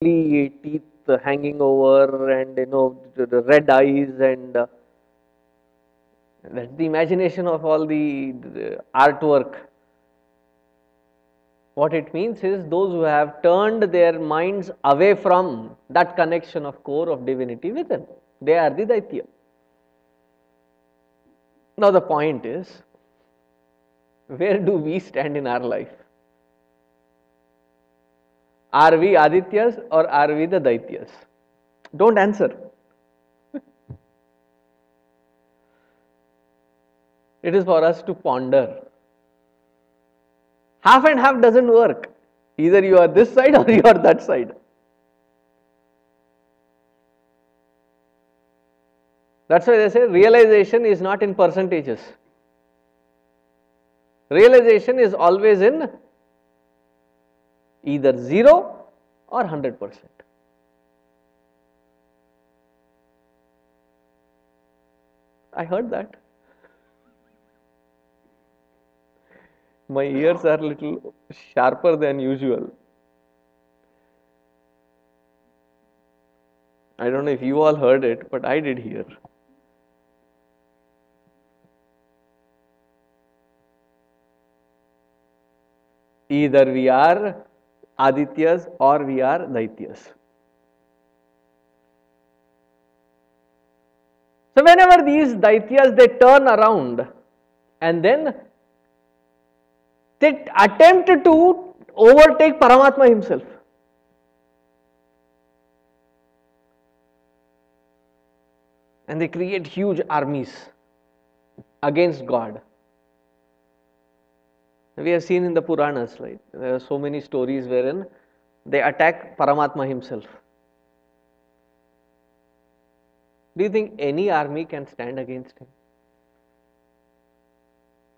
teeth hanging over, and the red eyes, and that's the imagination of all the artwork. What it means is those who have turned their minds away from that connection of core of divinity within, they are the Daitya. Now the point is, where do we stand in our life? Are we Adityas or are we the Daityas? Don't answer. It is for us to ponder. Half and half doesn't work. Either you are this side or you are that side. That's why they say realization is not in percentages. Realization is always in either 0 or 100%. I heard that. My ears are little sharper than usual. I don't know if you all heard it, but I did hear. Either we are Adityas or we are Daityas. So whenever these Daityas, they turn around and then they attempt to overtake Paramatma himself. And they create huge armies against God. We have seen in the Puranas, right? There are so many stories wherein they attack Paramatma himself. Do you think any army can stand against him?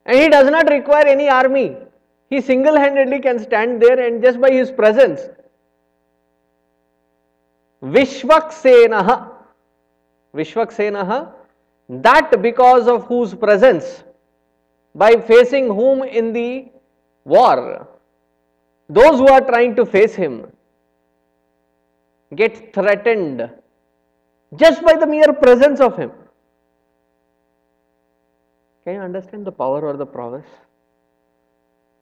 And he does not require any army. He single-handedly can stand there, and just by his presence, Vishwaksenaha, that because of whose presence, by facing whom in the war, those who are trying to face him get threatened just by the mere presence of him. Can you understand the power or the prowess?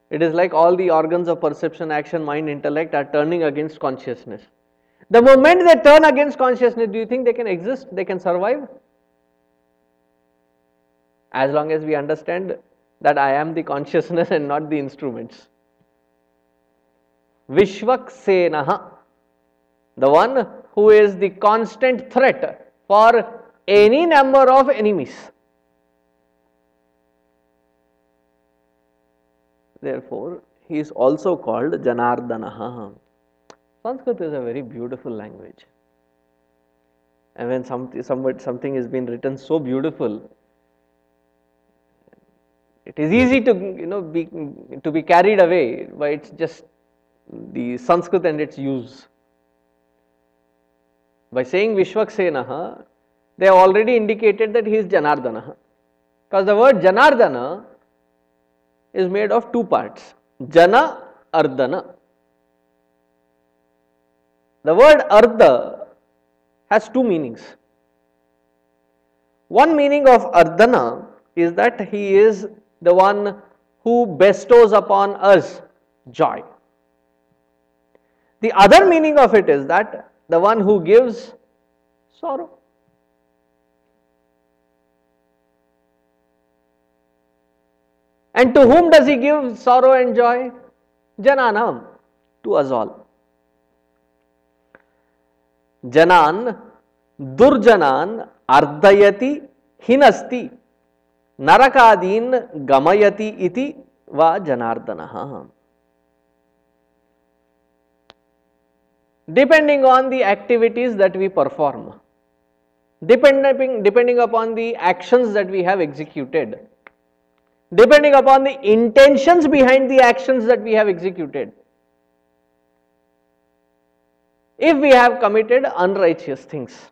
It is like all the organs of perception, action, mind, intellect are turning against consciousness. The moment they turn against consciousness, do you think they can exist? They can survive? As long as we understand that I am the consciousness and not the instruments. Vishwaksenaha, the one who is the constant threat for any number of enemies. Therefore, he is also called Janardanaha. Sanskrit is a very beautiful language. And when something has been written so beautiful, it is easy to be carried away by it's just the Sanskrit and its use. By saying Vishwaksenaha, they have already indicated that he is Janardana. Because the word Janardana is made of two parts, Jana, Ardana. The word Ardha has two meanings. One meaning of Ardana is that he is the one who bestows upon us joy. The other meaning of it is that the one who gives sorrow. And to whom does he give sorrow and joy? Jananam, to us all. Janan, Durjanan, Ardayati, Hinasti, Narakadin, Gamayati iti va Janardanaha. Depending on the activities that we perform, depending upon the actions that we have executed, depending upon the intentions behind the actions that we have executed, if we have committed unrighteous things,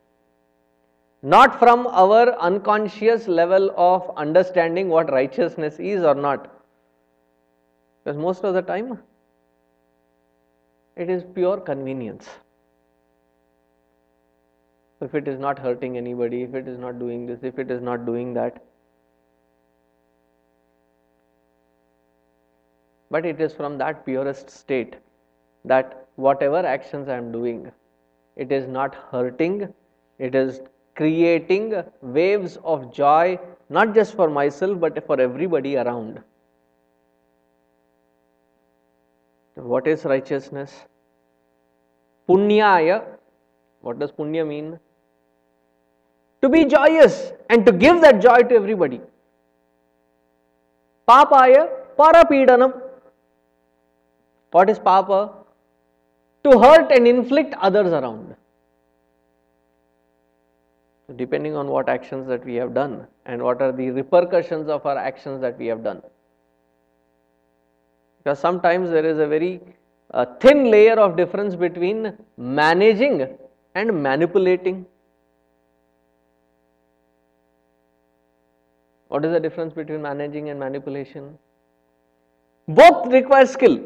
not from our unconscious level of understanding what righteousness is or not, because most of the time it is pure convenience. if it is not hurting anybody, if it is not doing this, if it is not doing that. But it is from that purest state that whatever actions I am doing, it is not hurting, it is creating waves of joy, not just for myself but for everybody around. What is righteousness? Punyaya. What does punya mean? To be joyous and to give that joy to everybody. Papaya parapidanam. What is papa? To hurt and inflict others around. Depending on what actions that we have done and what are the repercussions of our actions that we have done. Because sometimes there is a very thin layer of difference between managing and manipulating. What is the difference between managing and manipulation? Both require skill.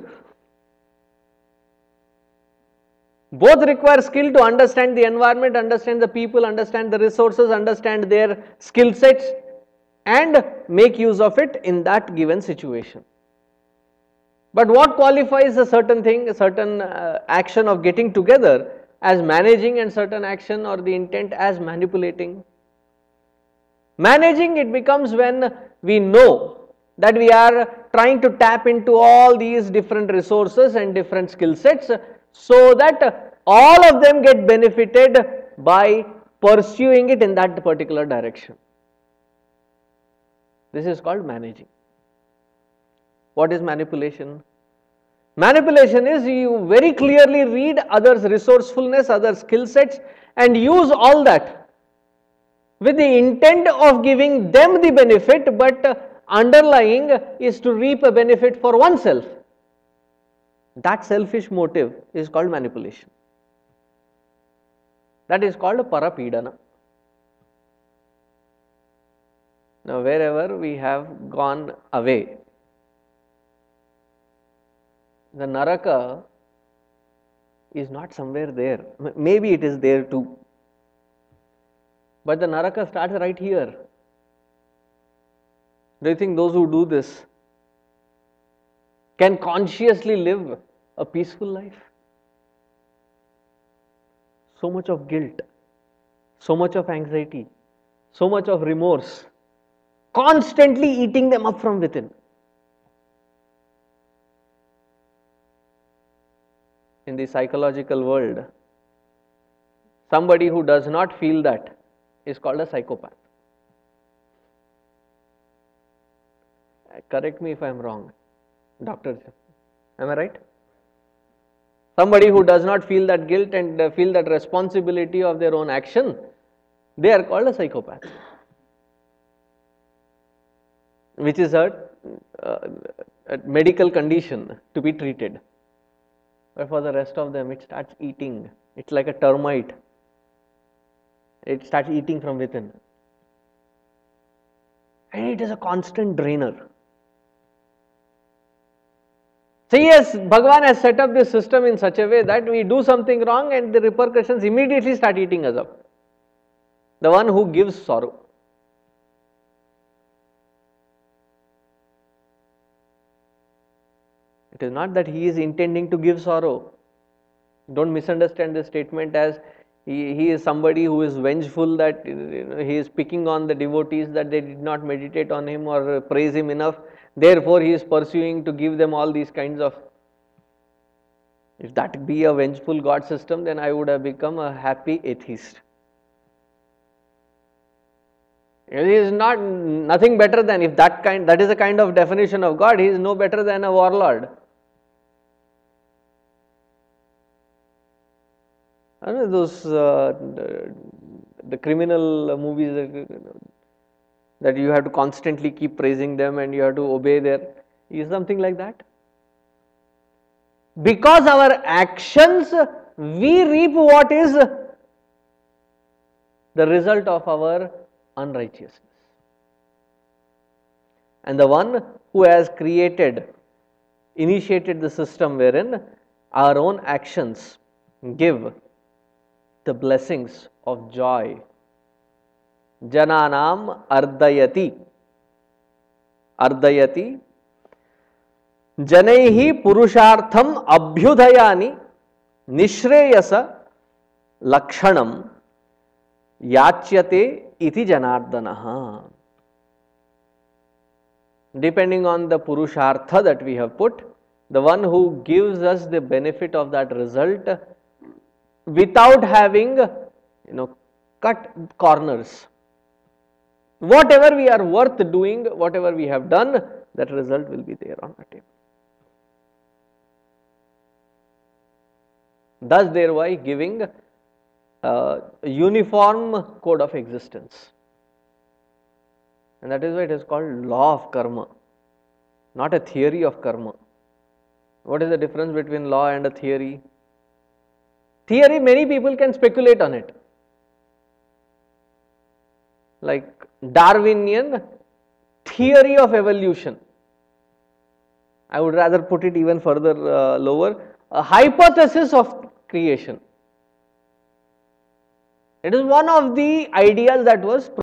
Both require skill to understand the environment, understand the people, understand the resources, understand their skill sets and make use of it in that given situation. But what qualifies a certain thing, a certain action of getting together as managing and certain action or the intent as manipulating? Managing, it becomes when we know that we are trying to tap into all these different resources and different skill sets so that all of them get benefited by pursuing it in that particular direction. This is called managing. What is manipulation? Manipulation is you very clearly read others' resourcefulness, others' skill sets and use all that with the intent of giving them the benefit, but underlying is to reap a benefit for oneself. That selfish motive is called manipulation. That is called parapidana. Now, wherever we have gone away, the Naraka is not somewhere there. Maybe it is there too. But the Naraka starts right here. Do you think those who do this can consciously live a peaceful life? So much of guilt, so much of anxiety, so much of remorse, constantly eating them up from within. In the psychological world, somebody who does not feel that is called a psychopath. Correct me if I am wrong, doctor. Am I right? Somebody who does not feel that guilt and feel that responsibility of their own action, they are called a psychopath, which is a medical condition to be treated. But for the rest of them, it starts eating. It's like a termite. It starts eating from within. And it is a constant drainer. So yes, Bhagavan has set up this system in such a way that we do something wrong and the repercussions immediately start eating us up. The one who gives sorrow. It is not that he is intending to give sorrow. Don't misunderstand this statement as he is somebody who is vengeful, that he is picking on the devotees that they did not meditate on him or praise him enough. Therefore, he is pursuing to give them all these kinds of. If that be a vengeful God system, then I would have become a happy atheist. He is nothing better than, if that is a kind of definition of God, he is no better than a warlord. I know those the criminal movies that you have to constantly keep praising them and you have to obey is something like that. Because our actions, we reap what is the result of our unrighteousness. And the one who has initiated the system wherein our own actions give the blessings of joy. Jananam ardayati. Ardayati. Janaihi purushartham abhyudayani nishreyasa lakshanam yachyate iti janardanaha. Depending on the purushartha that we have put, the one who gives us the benefit of that result without having, cut corners. Whatever we are worth doing, whatever we have done, that result will be there on the table. Thus thereby giving a uniform code of existence. And that is why it is called law of karma, not a theory of karma. What is the difference between law and a theory? Theory, many people can speculate on it. Like Darwinian theory of evolution. I would rather put it even further lower, a hypothesis of creation. It is one of the ideas that was